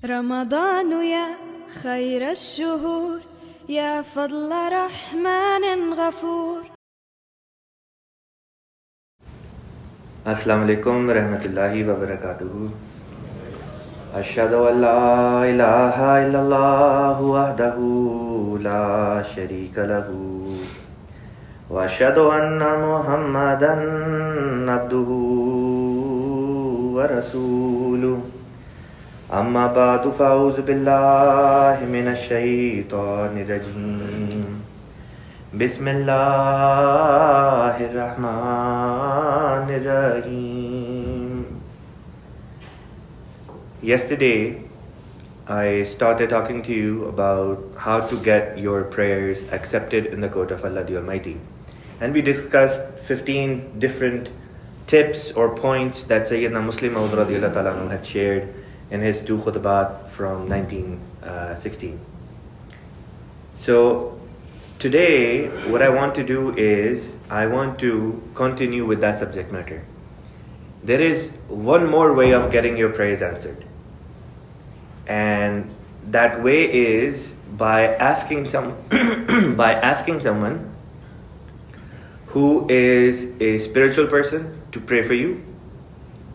رمضان يا خير الشهور يا فضل رحمن غفور. Assalamu alaikum warahmatullahi wabarakatuh. Ashhadu an la ilaha illallah wahdahu la sharika lahu wa ashhadu anna Muhammadan abduhu wa rasuluh. Amma ba'du fa'udhu billahi minash shaitanir rajim. Bismillahirrahmanirrahim. Yesterday, I started talking to you about how to get your prayers accepted in the court of Allah the Almighty. And we discussed 15 different tips or points that Sayyidina Muslim Maud radiallahu ta'ala anhu had shared in his two khutbat from 1916. So, today, what I want to do is, I want to continue with that subject matter. There is one more way of getting your prayers answered. And that way is by asking someone who is a spiritual person to pray for you.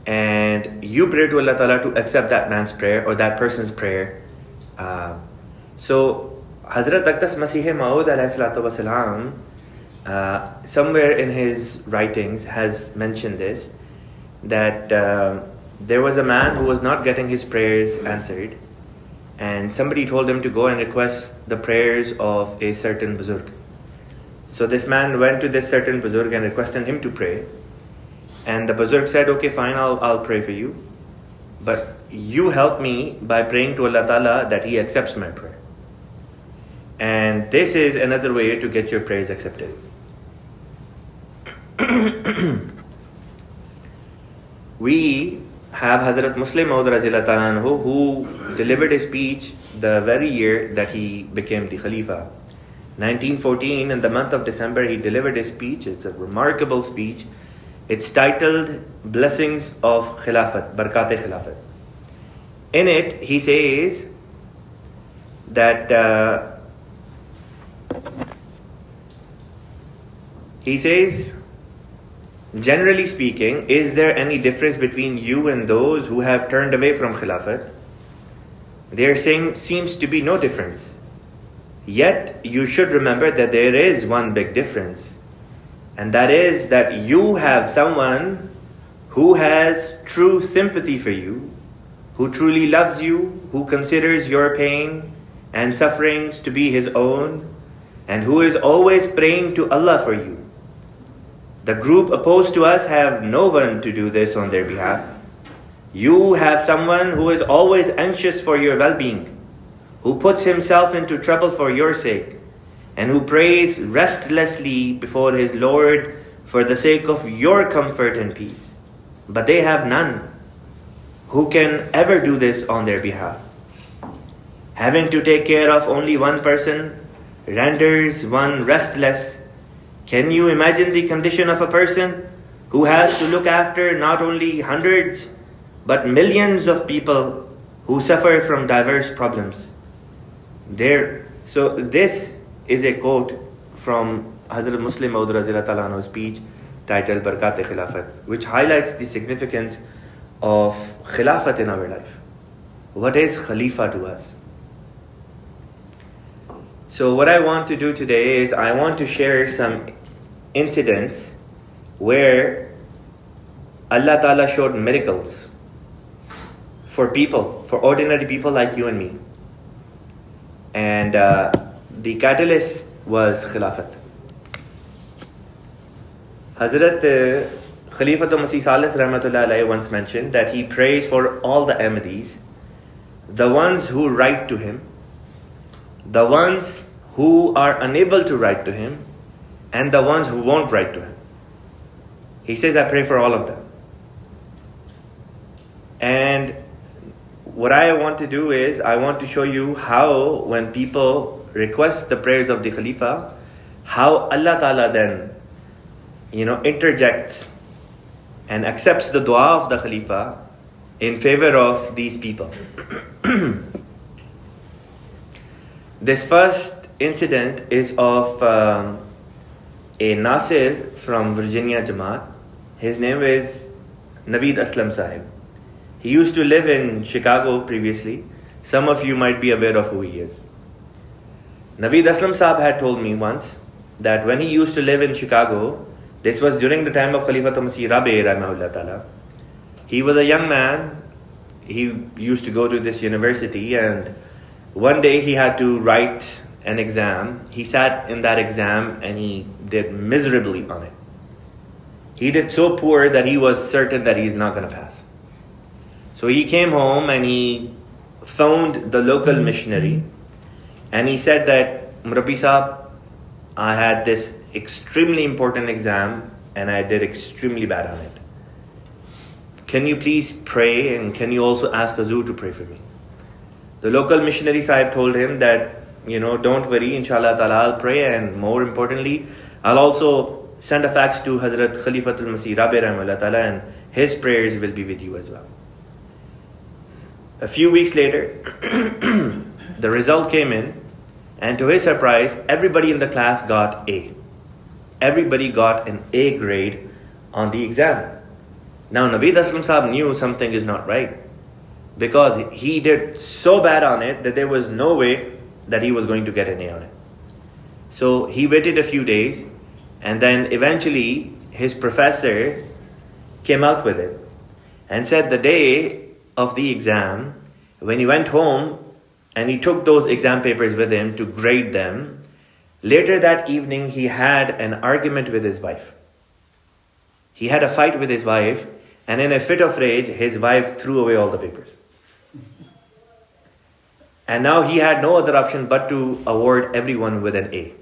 And you pray to Allah Ta'ala to accept that man's prayer or that person's prayer. So, Hazrat Aqdas Masih Maud alayhi salatu wasalam, somewhere in his writings has mentioned this, that there was a man who was not getting his prayers answered, and somebody told him to go and request the prayers of a certain buzurg. So this man went to this certain buzurg and requested him to pray, and the buzurg said, okay, fine, I'll pray for you, but you help me by praying to Allah Ta'ala that He accepts my prayer. And this is another way to get your prayers accepted. We have Hazrat Muslim Maud radiallahu ta'ala anhu, who delivered a speech the very year that he became the Khalifa. 1914, in the month of December, he delivered a speech. It's a remarkable speech. It's titled Blessings of Khilafat, Barkat-e Khilafat. In it, he says that generally speaking, is there any difference between you and those who have turned away from Khilafat? There seems to be no difference. Yet, you should remember that there is one big difference. And that is that you have someone who has true sympathy for you, who truly loves you, who considers your pain and sufferings to be his own, and who is always praying to Allah for you. The group opposed to us have no one to do this on their behalf. You have someone who is always anxious for your well-being, who puts himself into trouble for your sake, and who prays restlessly before his Lord for the sake of your comfort and peace. But they have none who can ever do this on their behalf. Having to take care of only one person renders one restless. Can you imagine the condition of a person who has to look after not only hundreds but millions of people who suffer from diverse problems? So this is a quote from Hazrat Muslim Maud radiallahu ta'ala anhu's speech titled Barkat-e Khilafat, which highlights the significance of Khilafat in our life. What is Khalifa to us? So what I want to do today is I want to share some incidents where Allah Ta'ala showed miracles for people, for ordinary people like you and me. And the catalyst was Khilafat. Hazrat Khalifatul Masih Salis Rahmatullah Alayhi once mentioned that he prays for all the Ahmadis, the ones who write to him, the ones who are unable to write to him, and the ones who won't write to him. He says, I pray for all of them. And what I want to do is, I want to show you how, when people request the prayers of the Khalifa, how Allah Ta'ala then, interjects and accepts the dua of the Khalifa in favor of these people. This first incident is of a Nasir from Virginia Jamaat. His name is Naveed Aslam Sahib. He used to live in Chicago previously. Some of you might be aware of who he is. Naveed Aslam Sahib had told me once that when he used to live in Chicago, this was during the time of Khalifatul Masih Rabi rahimahullah ta'ala. He was a young man. He used to go to this university, and one day he had to write an exam. He sat in that exam and he did miserably on it. He did so poor that he was certain that he's not going to pass. So he came home and he phoned the local missionary and he said that, Murabbi Sahab, I had this extremely important exam and I did extremely bad on it. Can you please pray, and can you also ask Hazur to pray for me? The local missionary Sahib told him that, don't worry, inshallah ta'ala, I'll pray, and more importantly, I'll also send a fax to Hazrat Khalifatul Masih Rabi rahimahullah ta'ala, and his prayers will be with you as well. A few weeks later, the result came in, and to his surprise, everybody in the class got A. Everybody got an A grade on the exam. Now, Naveed Aslam Sahib knew something is not right, because he did so bad on it that there was no way that he was going to get an A on it. So he waited a few days, and then eventually his professor came out with it and said the day of the exam, when he went home and he took those exam papers with him to grade them, later that evening he had an argument with his wife. He had a fight with his wife, and in a fit of rage, his wife threw away all the papers. And now he had no other option but to award everyone with an A.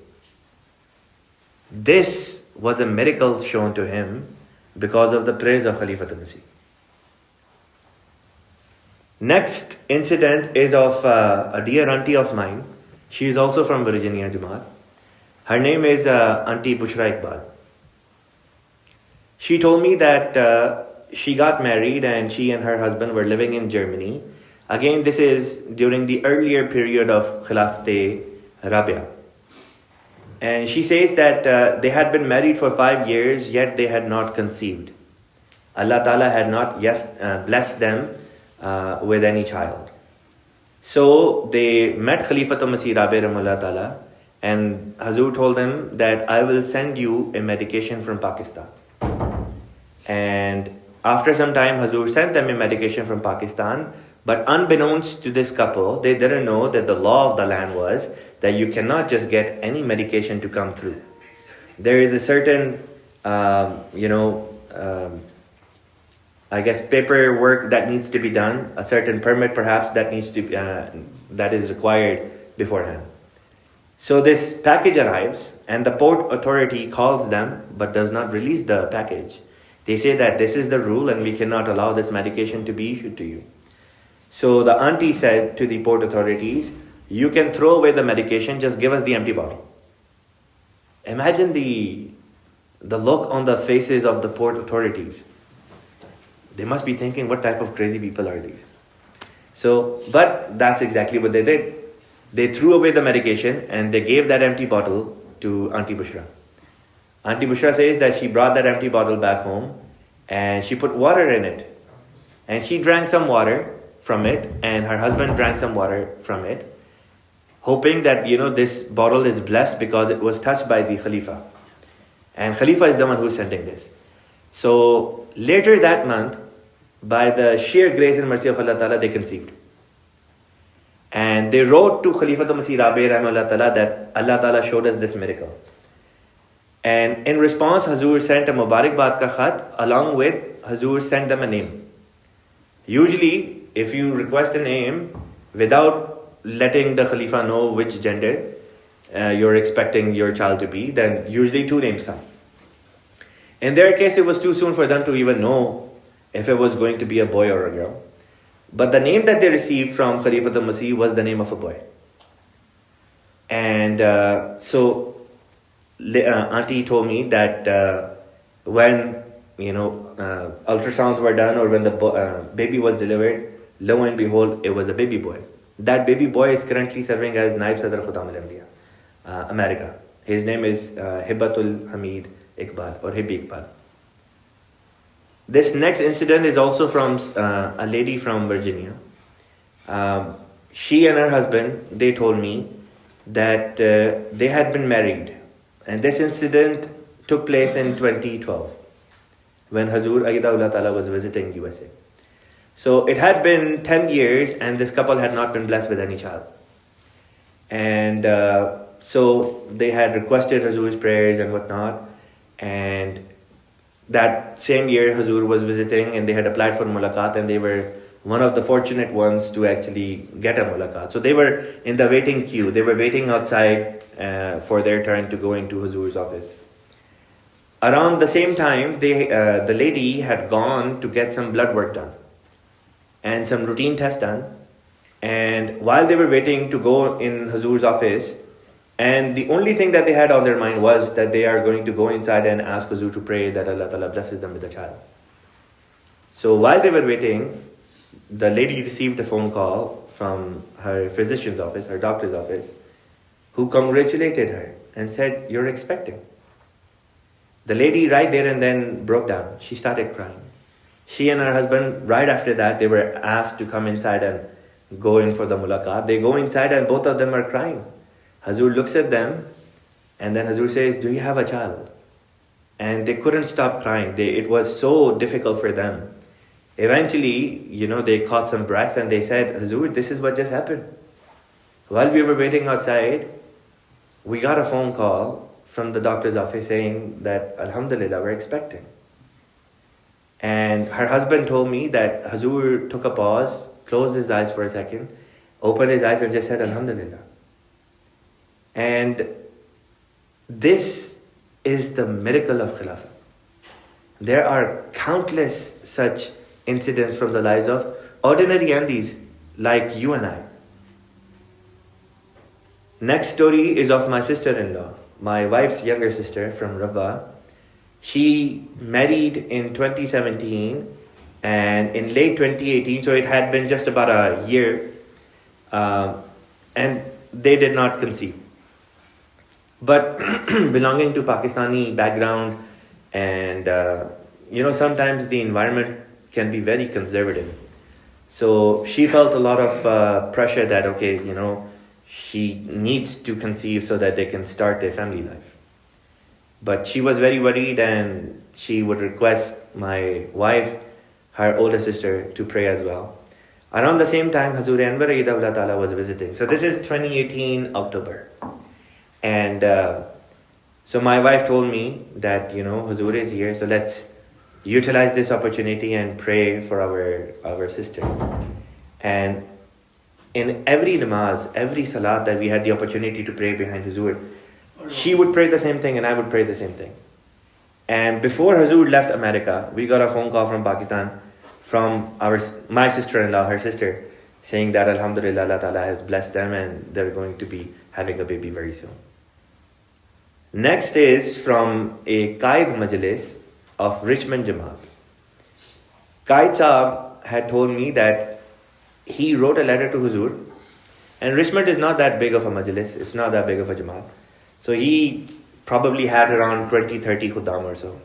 This was a miracle shown to him because of the praise of Khalifatul Masih. Next incident is of a dear auntie of mine. She is also from Virginia Jamaat. Her name is Auntie Bushra Iqbal. She told me that she got married and she and her husband were living in Germany. Again, this is during the earlier period of Khilafat Rabia. And she says that they had been married for 5 years, yet they had not conceived. Allah Ta'ala had not blessed them with any child. So they met Khalifatul Masih Rabi rahimahullah ta'ala, and Hazur told them that I will send you a medication from Pakistan. And after some time, Hazur sent them a medication from Pakistan, but unbeknownst to this couple, they didn't know that the law of the land was that you cannot just get any medication to come through. There is a certain, paperwork that needs to be done, a certain permit perhaps that is required beforehand. So this package arrives, and the port authority calls them but does not release the package. They say that this is the rule and we cannot allow this medication to be issued to you. So the auntie said to the port authorities, you can throw away the medication, just give us the empty bottle. Imagine the look on the faces of the port authorities. They must be thinking, what type of crazy people are these? But that's exactly what they did. They threw away the medication and they gave that empty bottle to Auntie Bushra. Auntie Bushra says that she brought that empty bottle back home and she put water in it. And she drank some water from it, and her husband drank some water from it, hoping that, this bottle is blessed because it was touched by the Khalifa. And Khalifa is the one who's sending this. So later that month, by the sheer grace and mercy of Allah Ta'ala, they conceived. And they wrote to Khalifatul Masih Rabi rahimahullah ta'ala that Allah Ta'ala showed us this miracle. And in response, Hazur sent a Mubarakbad ka khat, along with Hazur sent them a name. Usually, if you request a name without letting the Khalifa know which gender you're expecting your child to be, then usually 2 names come. In their case, it was too soon for them to even know if it was going to be a boy or a girl. But the name that they received from Khalifatul Masih was the name of a boy. And so auntie told me that when ultrasounds were done, or when the baby was delivered, Lo and behold, it was a baby boy. That baby boy is currently serving as Naib Sadr Khutam al America. His name is Hibbatul Hamid Iqbal or Hibbi Iqbal. This next incident is also from a lady from Virginia. She and her husband, they told me that they had been married. And this incident took place in 2012 when Hazur Ayyadahullah Ta'ala was visiting USA. So it had been 10 years and this couple had not been blessed with any child. And so they had requested Hazur's prayers and whatnot. And that same year Hazur was visiting and they had applied for mulaqat and they were one of the fortunate ones to actually get a mulaqat. So they were in the waiting queue. They were waiting outside for their turn to go into Hazur's office. Around the same time, the lady had gone to get some blood work done and some routine tests done. And while they were waiting to go in Hazur's office, and the only thing that they had on their mind was that they are going to go inside and ask Hazur to pray that Allah Ta'ala blesses them with a child. So while they were waiting, the lady received a phone call from her physician's office, her doctor's office, who congratulated her and said, "You're expecting." The lady right there and then broke down. She started crying. She and her husband, right after that, they were asked to come inside and go in for the mulaqat. They go inside and both of them are crying. Hazur looks at them and then Hazur says, "Do you have a child?" And they couldn't stop crying. It was so difficult for them. Eventually, they caught some breath and they said, "Hazur, this is what just happened. While we were waiting outside, we got a phone call from the doctor's office saying that, Alhamdulillah, we're expecting." And her husband told me that Hazur took a pause, closed his eyes for a second, opened his eyes and just said, "Alhamdulillah." And this is the miracle of Khilafah. There are countless such incidents from the lives of ordinary Ahmadis like you and I. Next story is of my sister-in-law, my wife's younger sister from Rabwa. She married in 2017 and in late 2018, so it had been just about a year, and they did not conceive. But belonging to Pakistani background and sometimes the environment can be very conservative. So she felt a lot of pressure that, she needs to conceive so that they can start their family life. But she was very worried and she would request my wife, her older sister, to pray as well. Around the same time, Hazur Anwar Ayyadahullah Ta'ala was visiting. So this is 2018 October. And so my wife told me that, Hazur is here, so let's utilize this opportunity and pray for our sister. And in every namaz, every salat that we had the opportunity to pray behind Hazur, she would pray the same thing and I would pray the same thing. And before Hazur left America, we got a phone call from Pakistan from my sister-in-law, her sister, saying that Alhamdulillah, Allah Ta'ala has blessed them and they're going to be having a baby very soon. Next is from a Qaid Majlis of Richmond Jamaat. Qaid Saab had told me that he wrote a letter to Hazur, and Richmond is not that big of a Majlis, it's not that big of a Jamaat. So he probably had around 20-30 Khuddam or so.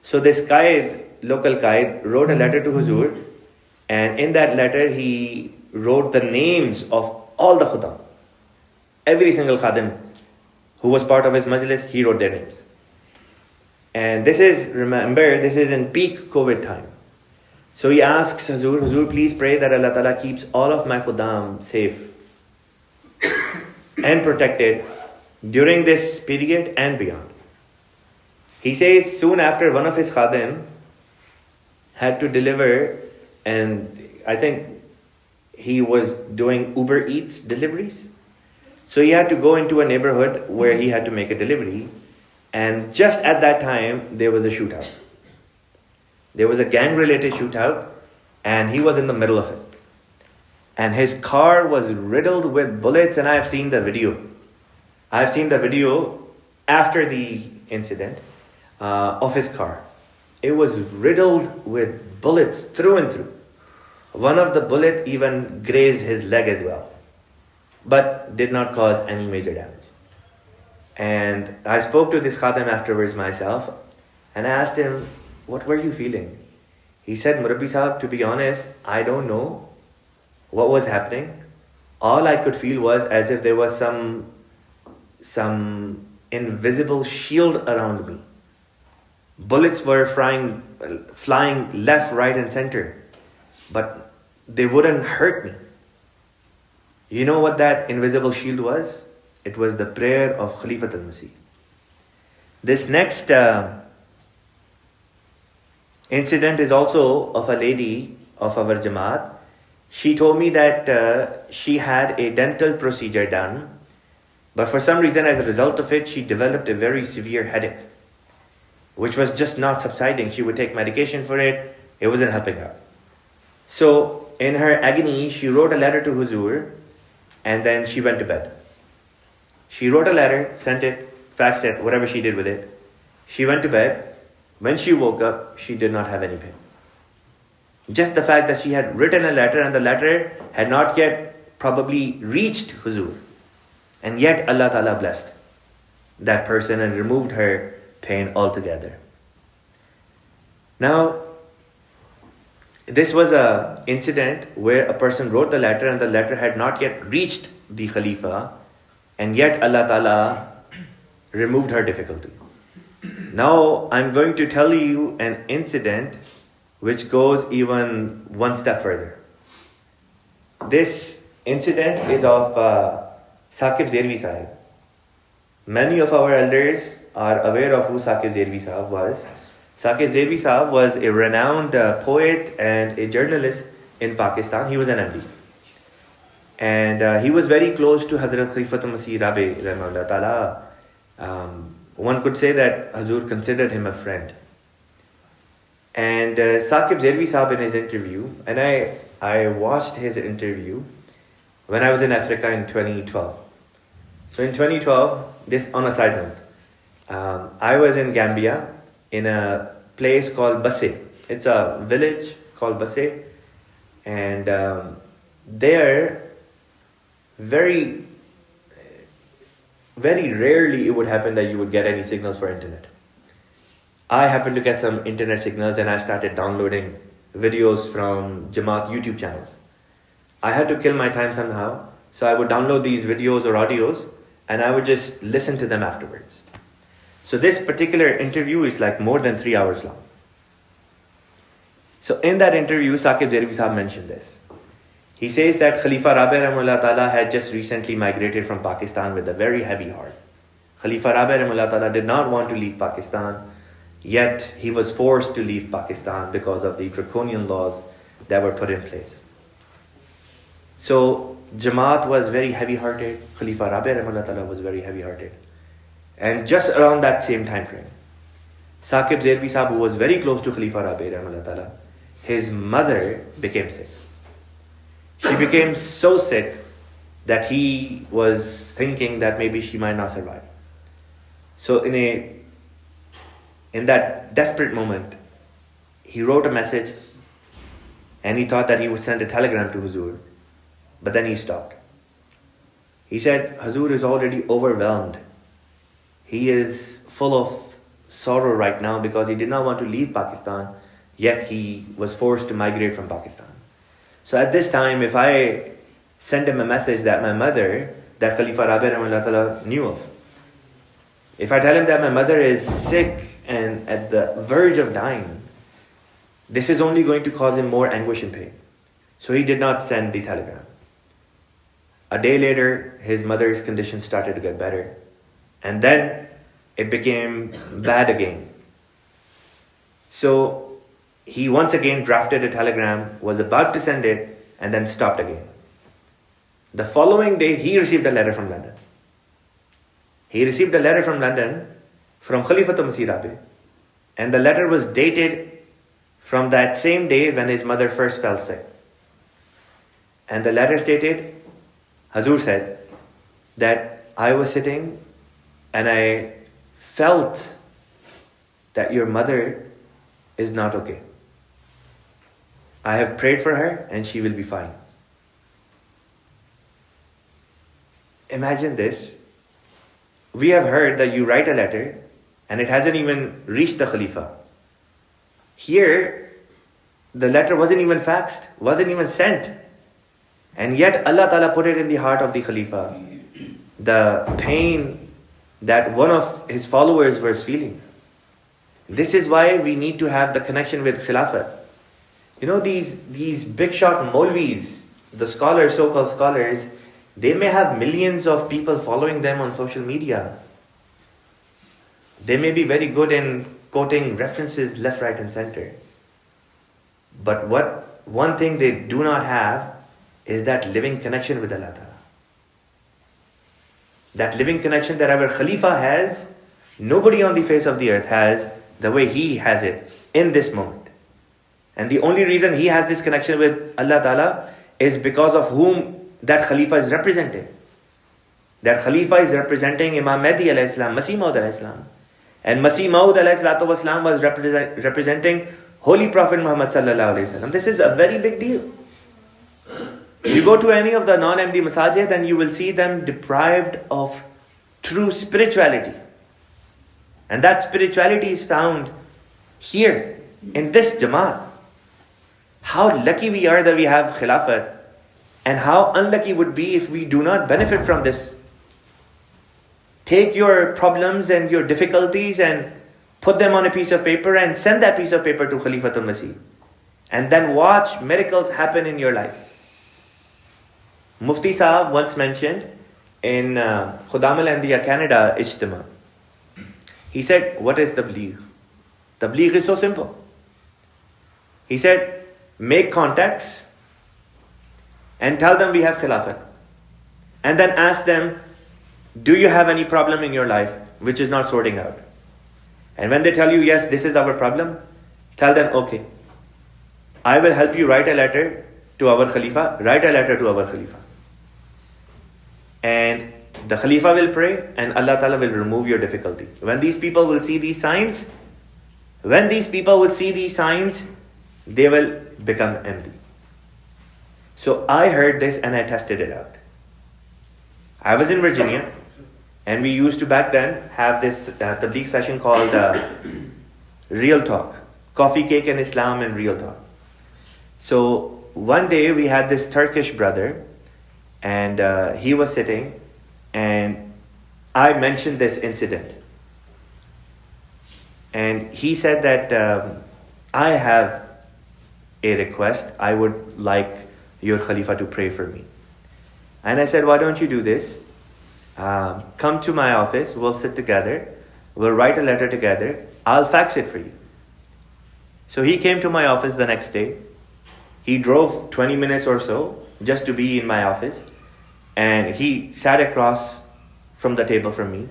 So this Qaid, local Qaid, wrote a letter to Hazur, and in that letter he wrote the names of all the Khuddam. Every single Khadim who was part of his Majlis, he wrote their names. And this is in peak COVID time. So he asks Hazur, please pray that Allah Ta'ala keeps all of my Khuddam safe and protected during this period and beyond. He says soon after, one of his Khadim had to deliver, and I think he was doing Uber Eats deliveries. So he had to go into a neighborhood where he had to make a delivery. And just at that time, there was a shootout. There was a gang-related shootout, and he was in the middle of it. And his car was riddled with bullets, and I have seen the video. I've seen the video after the incident of his car. It was riddled with bullets through and through. One of the bullet even grazed his leg as well, but did not cause any major damage. And I spoke to this Khadim afterwards myself, and I asked him, what were you feeling? He said, Murabbi Sahab, to be honest, I don't know what was happening. All I could feel was as if there was some invisible shield around me. Bullets were flying left, right and center, but they wouldn't hurt me. You know what that invisible shield was? It was the prayer of Khalifat al-Masih. This next incident is also of a lady of our Jamaat. She told me that she had a dental procedure done, but for some reason, as a result of it, she developed a very severe headache, which was just not subsiding. She would take medication for it. It wasn't helping her. So in her agony, she wrote a letter to Huzur, and then she went to bed. She wrote a letter, sent it, faxed it, whatever she did with it. She went to bed. When she woke up, she did not have any pain. Just the fact that she had written a letter and the letter had not yet probably reached Huzur. And yet Allah Ta'ala blessed that person and removed her pain altogether. Now, this was an incident where a person wrote the letter and the letter had not yet reached the Khalifa, and yet Allah Ta'ala removed her difficulty. Now, I'm going to tell you an incident which goes even one step further. This incident is of Saqib Zervi Sahib. Many of our elders are aware of who Saqib Zervi Sahib was. Saqib Zervi Sahib was a renowned poet and a journalist in Pakistan. He was an MD. And he was very close to Hazrat Khalifatul Masih Rabi Rahimahullah Ta'ala. One could say that Hazur considered him a friend. And Saqib Zervi Sahib in his interview, and I watched his interview when I was in Africa in 2012. So in 2012, this on a side note, I was in Gambia in a place called Basse. It's a village called Basse, and there very rarely it would happen that you would get any signals for internet. I happened to get some internet signals and I started downloading videos from Jamaat YouTube channels. I had to kill my time somehow, so I would download these videos or audios and I would just listen to them afterwards. So this particular interview is like more than 3 hours long. So in that interview, Saqib Zervi Sahib mentioned this. He says that Khalifa Rabi Rahimahullah Ta'ala had just recently migrated from Pakistan with a very heavy heart. Khalifa Rabi Rahimahullah Ta'ala did not want to leave Pakistan, yet he was forced to leave Pakistan because of the draconian laws that were put in place. So Jamaat was very heavy-hearted. Khalifa Rabi Rahimahullah Ta'ala was very heavy-hearted. And just around that same time frame, Saqib Zervi Sahib, who was very close to Khalifa Rabi Rahimahullah Ta'ala, his mother became sick. She became so sick that he was thinking that maybe she might not survive. So in that desperate moment, he wrote a message and he thought that he would send a telegram to Huzur, but then he stopped. He said, Huzur is already overwhelmed. He is full of sorrow right now because he did not want to leave Pakistan, yet he was forced to migrate from Pakistan. So at this time, if I send him a message that my mother, that Khalifa Rabi Rahimahullah Ta'ala knew of, if I tell him that my mother is sick and at the verge of dying, this is only going to cause him more anguish and pain. So he did not send the telegram. A day later, his mother's condition started to get better. And then it became bad again. So he once again drafted a telegram, was about to send it, and then stopped again. The following day, he received a letter from London. He received a letter from London from Khalifatul Masih Rabi, and the letter was dated from that same day when his mother first fell sick. And the letter stated, Hazur said that I was sitting and I felt that your mother is not okay. I have prayed for her and she will be fine. Imagine this. We have heard that you write a letter and it hasn't even reached the Khalifa. Here, the letter wasn't even faxed, wasn't even sent. And yet Allah Ta'ala put it in the heart of the Khalifa. The pain that one of his followers was feeling. This is why we need to have the connection with Khilafat. You know, these big shot Maulvis, the scholars, so-called scholars, they may have millions of people following them on social media. They may be very good in quoting references left, right and center. But one thing they do not have is that living connection with Allah Ta'ala. That living connection that our Khalifa has, nobody on the face of the earth has the way he has it in this moment. And the only reason he has this connection with Allah Ta'ala is because of whom that Khalifa is representing. That Khalifa is representing Imam Mahdi alayhi salam, Masih Maud alayhi salam. And Masih Maud alayhi salatu wasalam was representing Holy Prophet Muhammad sallallahu alayhi wasallam. This is a very big deal. You go to any of the non-MD masajid and you will see them deprived of true spirituality. And that spirituality is found here, in this Jamaat. How lucky we are that we have Khilafat, and how unlucky would be if we do not benefit from this. Take your problems and your difficulties and put them on a piece of paper and send that piece of paper to Khalifatul Masih. And then watch miracles happen in your life. Mufti Sahab once mentioned in Khudam al-Anbiya Canada Ijtima. He said, what is tabligh? Tabligh is so simple. He said, make contacts and tell them we have Khilafat. And then ask them, do you have any problem in your life which is not sorting out? And when they tell you, yes, this is our problem, tell them, okay, I will help you write a letter to our Khalifa, write a letter to our Khalifa. And the Khalifa will pray and Allah Ta'ala will remove your difficulty. When these people will see these signs, they will become empty. So I heard this and I tested it out. I was in Virginia and we used to back then have this tabligh session called Real Talk. Coffee, Cake and Islam and Real Talk. So one day we had this Turkish brother and he was sitting and I mentioned this incident. And he said that I have a request. I would like your Khalifa to pray for me. And I said, why don't you do this? Come to my office, we'll sit together, we'll write a letter together, I'll fax it for you. So he came to my office the next day. He drove 20 minutes or so just to be in my office. And he sat across from the table from me.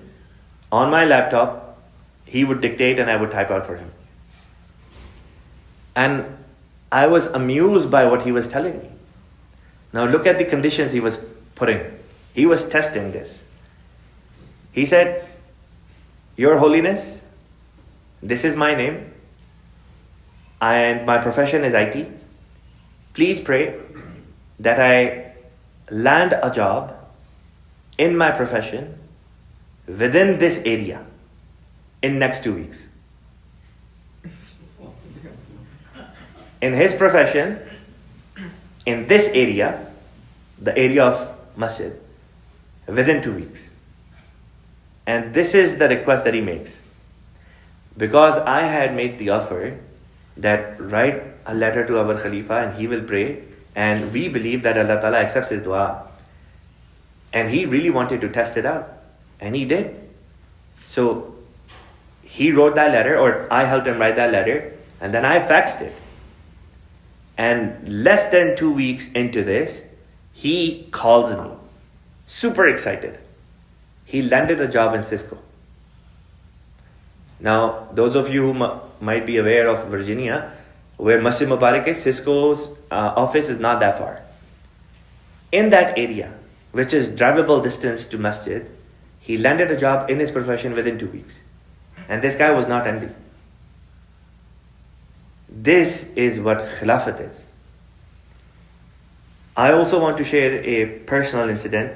On my laptop, he would dictate and I would type out for him. And I was amused by what he was telling me. Now look at the conditions he was putting. He was testing this. He said, Your Holiness, this is my name and my profession is IT. Please pray that I land a job in my profession within this area in next 2 weeks. In his profession, in this area, the area of masjid, within 2 weeks. And this is the request that he makes. Because I had made the offer that write a letter to our Khalifa and he will pray, and we believe that Allah Ta'ala accepts his dua. And he really wanted to test it out. And he did. So he wrote that letter, or I helped him write that letter, and then I faxed it. And less than 2 weeks into this, he calls me, super excited. He landed a job in Cisco. Now, those of you who might be aware of Virginia, where Masjid Mubarak is, Cisco's office is not that far. In that area, which is drivable distance to Masjid, he landed a job in his profession within 2 weeks. And this guy was not envy. This is what Khilafat is. I also want to share a personal incident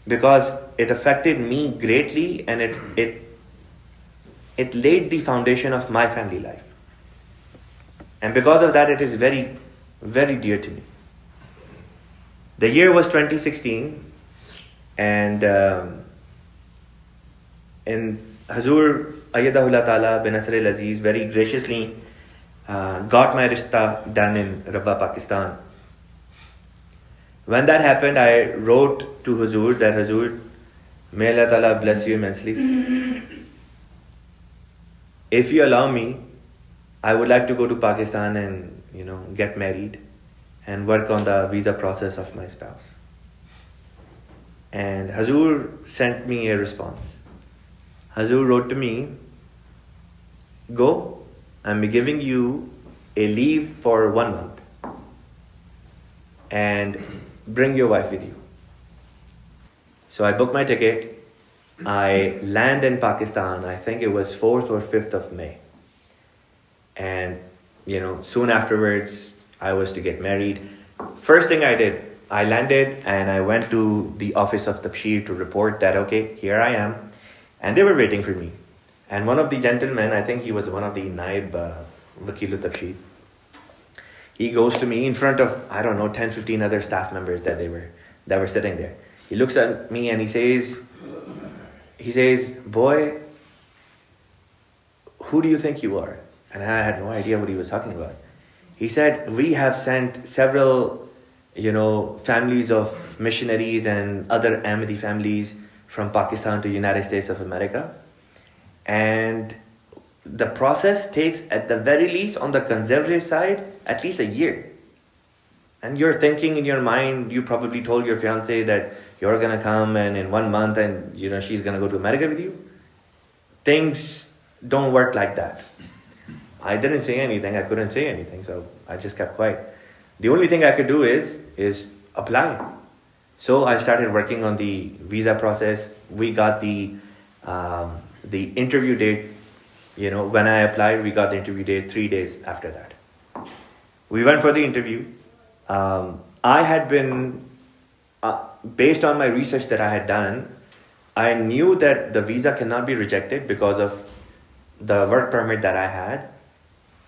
because it affected me greatly and it laid the foundation of my family life. And because of that, it is very, very dear to me. The year was 2016, and in Hazur Ayyadahullah Ta'ala bin Nasr al-Aziz very graciously got my rishta done in Rabba, Pakistan. When that happened, I wrote to Hazur that Hazur, may Allah Ta'ala bless you immensely. If you allow me, I would like to go to Pakistan and get married and work on the visa process of my spouse. And Hazur sent me a response. Hazur wrote to me, go, I'm giving you a leave for 1 month and bring your wife with you. So I booked my ticket. I land in Pakistan, I think it was 4th or 5th of May. And, soon afterwards, I was to get married. First thing I did, I landed and I went to the office of Tabshir to report that, okay, here I am. And they were waiting for me. And one of the gentlemen, I think he was one of the Naib Wakilu Tabshir, he goes to me in front of, 10, 15 other staff members that were sitting there. He looks at me and he says, boy, who do you think you are? And I had no idea what he was talking about. He said, we have sent several, families of missionaries and other Ahmadi families from Pakistan to United States of America. And the process takes, at the very least, on the conservative side, at least a year. And you're thinking in your mind, you probably told your fiancé that you're going to come and in 1 month and, she's going to go to America with you. Things don't work like that. I didn't say anything. I couldn't say anything. So I just kept quiet. The only thing I could do is apply. So I started working on the visa process. We got the interview date. When I applied, we got the interview date 3 days after that. We went for the interview. I had been, based on my research that I had done, I knew that the visa cannot be rejected because of the work permit that I had.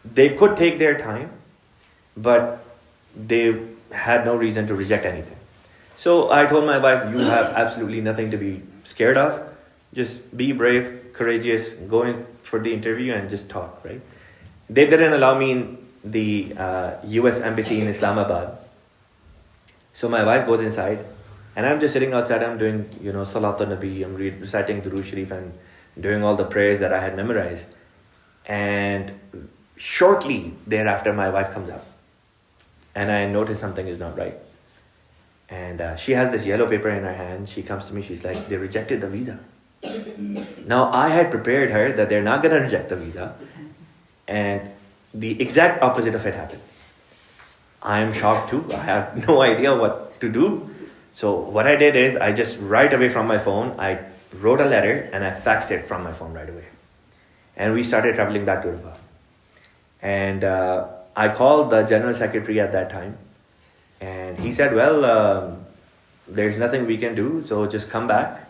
They could take their time, but they had no reason to reject anything. So I told my wife, you have absolutely nothing to be scared of. Just be brave, courageous, go in for the interview and just talk, right? They didn't allow me in the US Embassy in Islamabad. So my wife goes inside and I'm just sitting outside. I'm doing, Salat al-Nabi. I'm reciting Durood Sharif and doing all the prayers that I had memorized. And shortly thereafter, my wife comes out. And I notice something is not right. And she has this yellow paper in her hand. She comes to me. She's like, they rejected the visa. Now, I had prepared her that they're not going to reject the visa. And the exact opposite of it happened. I am shocked too. I have no idea what to do. So what I did is I just right away from my phone, I wrote a letter and I faxed it from my phone right away. And we started traveling back to Rabat. And I called the general secretary at that time. And he said, well, there's nothing we can do. So just come back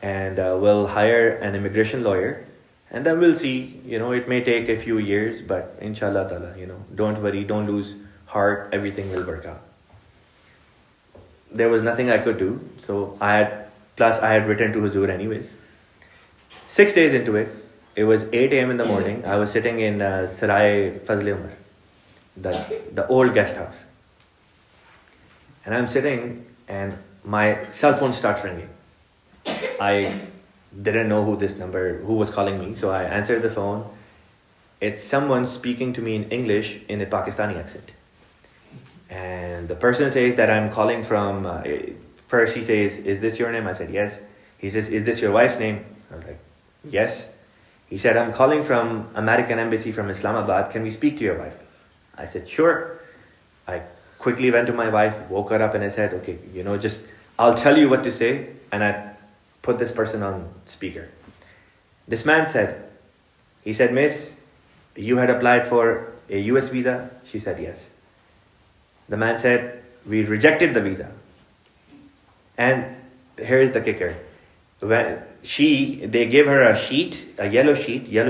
and we'll hire an immigration lawyer. And then we'll see, it may take a few years, but inshallah ta'ala, don't worry, don't lose heart, everything will work out. There was nothing I could do. So I had written to Huzur anyways. 6 days into it, it was 8 a.m. in the morning. I was sitting in Sarai Fazl Umar, the old guest house. And I'm sitting and my cell phone starts ringing. I didn't know who was calling me. So I answered the phone. It's someone speaking to me in English in a Pakistani accent. And the person says that I'm calling from, first he says, is this your name? I said, yes. He says, is this your wife's name? I was like, yes. He said, I'm calling from American Embassy from Islamabad. Can we speak to your wife? I said, sure. I quickly went to my wife, woke her up and I said, okay, I'll tell you what to say. And I put this person on speaker. This man said, miss, you had applied for a US visa? She said, yes. The man said, We rejected the visa. And here's the kicker. They gave her a yellow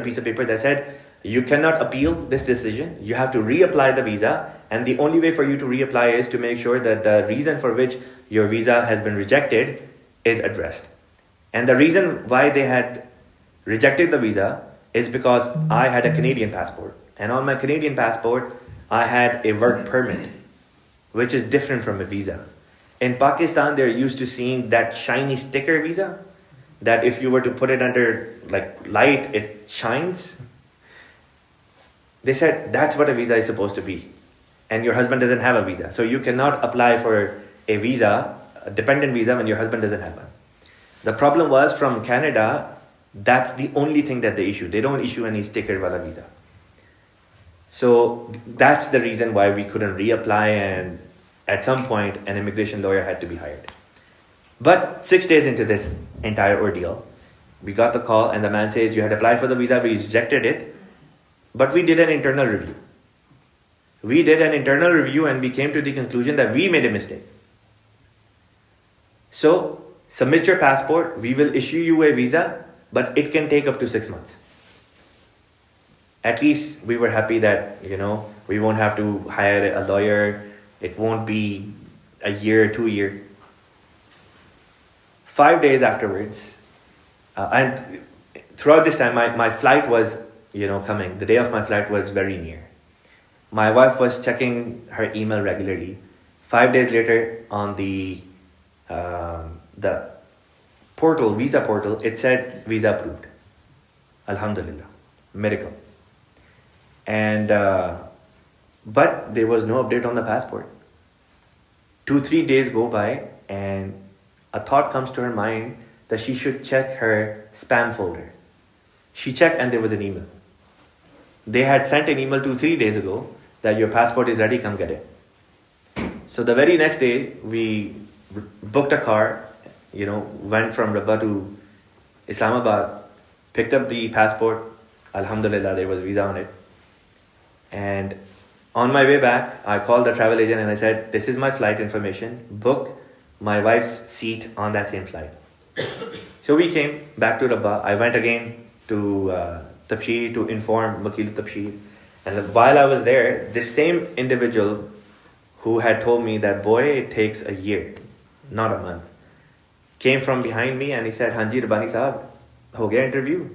piece of paper that said, you cannot appeal this decision. You have to reapply the visa. And the only way for you to reapply is to make sure that the reason for which your visa has been rejected is addressed. And the reason why they had rejected the visa is because I had a Canadian passport. And on my Canadian passport, I had a work permit, which is different from a visa. In Pakistan, they're used to seeing that shiny sticker visa, that if you were to put it under light, it shines. They said that's what a visa is supposed to be. And your husband doesn't have a visa. So you cannot apply for a visa, a dependent visa, when your husband doesn't have one. The problem was from Canada, that's the only thing that they issue. They don't issue any sticker wala visa. So that's the reason why we couldn't reapply, and at some point an immigration lawyer had to be hired. But 6 days into this entire ordeal, we got the call and the man says, you had applied for the visa, we rejected it, but we did an internal review. We did an internal review and we came to the conclusion that we made a mistake. So, submit your passport, we will issue you a visa, but it can take up to 6 months. At least we were happy that, we won't have to hire a lawyer. It won't be a year, 2 years. 5 days afterwards, and throughout this time, my flight was, coming. The day of my flight was very near. My wife was checking her email regularly. 5 days later, on the portal, visa portal, it said visa approved. Alhamdulillah, miracle. And but there was no update on the passport. 2-3 days go by, and a thought comes to her mind that she should check her spam folder. She checked and there was an email. They had sent an email 2-3 days ago that your passport is ready, come get it. So the very next day, we booked a car, went from Rabba to Islamabad, picked up the passport. Alhamdulillah, there was visa on it. And on my way back, I called the travel agent and I said, this is my flight information. Book my wife's seat on that same flight. So we came back to Rabba. I went again to Tabshir to inform Wakil Tabshir. And while I was there, this same individual who had told me that, boy, it takes a year, not a month, came from behind me and he said, Hanji, Rabbani Sahab, ho gaya interview.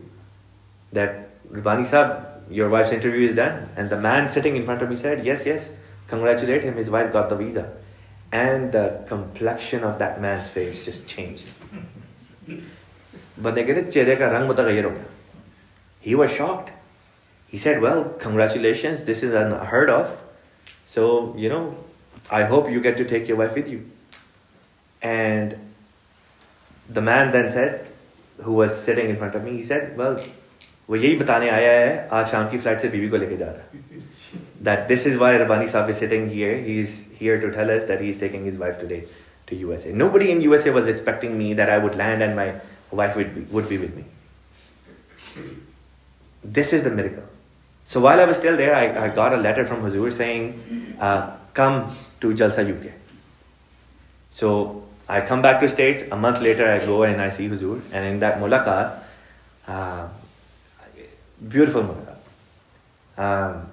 That, Rabbani Sahab, your wife's interview is done. And the man sitting in front of me said, yes, congratulate him, his wife got the visa. And the complexion of that man's face just changed. But he was shocked. He said, well, congratulations, this is unheard of. So, I hope you get to take your wife with you. And the man then said, who was sitting in front of me, he said, well, वो यही बताने आया है आज शाम की flight से बीवी को लेके जा रहा है. That this is why Rabbani Sahib is sitting here. He is here to tell us that he is taking his wife today to USA. Nobody in USA was expecting me that I would land and my wife would be with me. This is the miracle. So while I was still there, I got a letter from Huzur saying, come to Jalsa UK. So I come back to States. A month later, I go and I see Huzur. And in that mulaqat, beautiful mulaqat,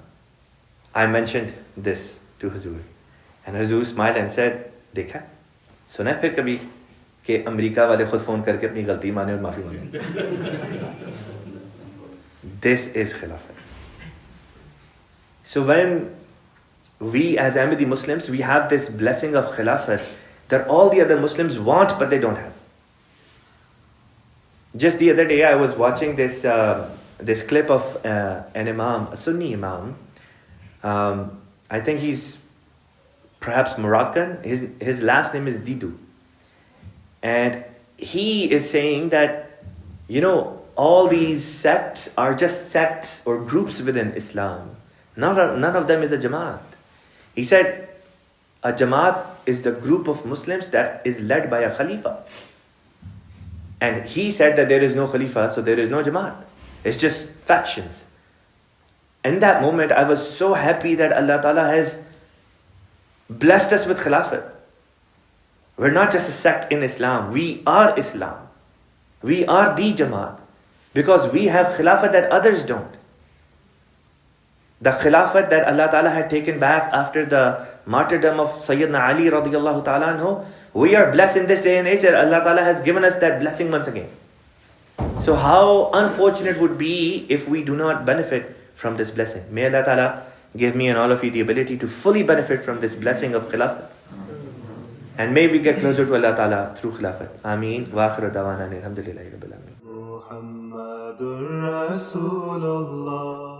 I mentioned this to Huzur. And Huzur smiled and said, देखा सुना फिर कभी कि America वाले खुद phone करके अपनी गलती माने और माफी मांगे. This is Khilafat. So when we as Ahmadi Muslims, we have this blessing of Khilafat that all the other Muslims want but they don't have. Just the other day I was watching this clip of an Imam, a Sunni Imam. I think he's perhaps Moroccan. His last name is Didu. And he is saying that, all these sects are just sects or groups within Islam. None of them is a Jamaat. He said, a Jamaat is the group of Muslims that is led by a Khalifa. And he said that there is no Khalifa, so there is no Jamaat. It's just factions. In that moment, I was so happy that Allah Ta'ala has blessed us with Khilafat. We're not just a sect in Islam. We are Islam. We are the Jamaat. Because we have Khilafat that others don't. The Khilafat that Allah Ta'ala had taken back after the martyrdom of Sayyidina Ali radiallahu ta'ala anhu, we are blessed in this day and age that Allah Ta'ala has given us that blessing once again. So how unfortunate would be if we do not benefit from this blessing. May Allah Ta'ala give me and all of you the ability to fully benefit from this blessing of Khilafat. And may we get closer to Allah Ta'ala through Khilafat. Ameen. Wa akhiru dawana alhamdulillahi rabbil alameen. Muhammadur Rasulullah.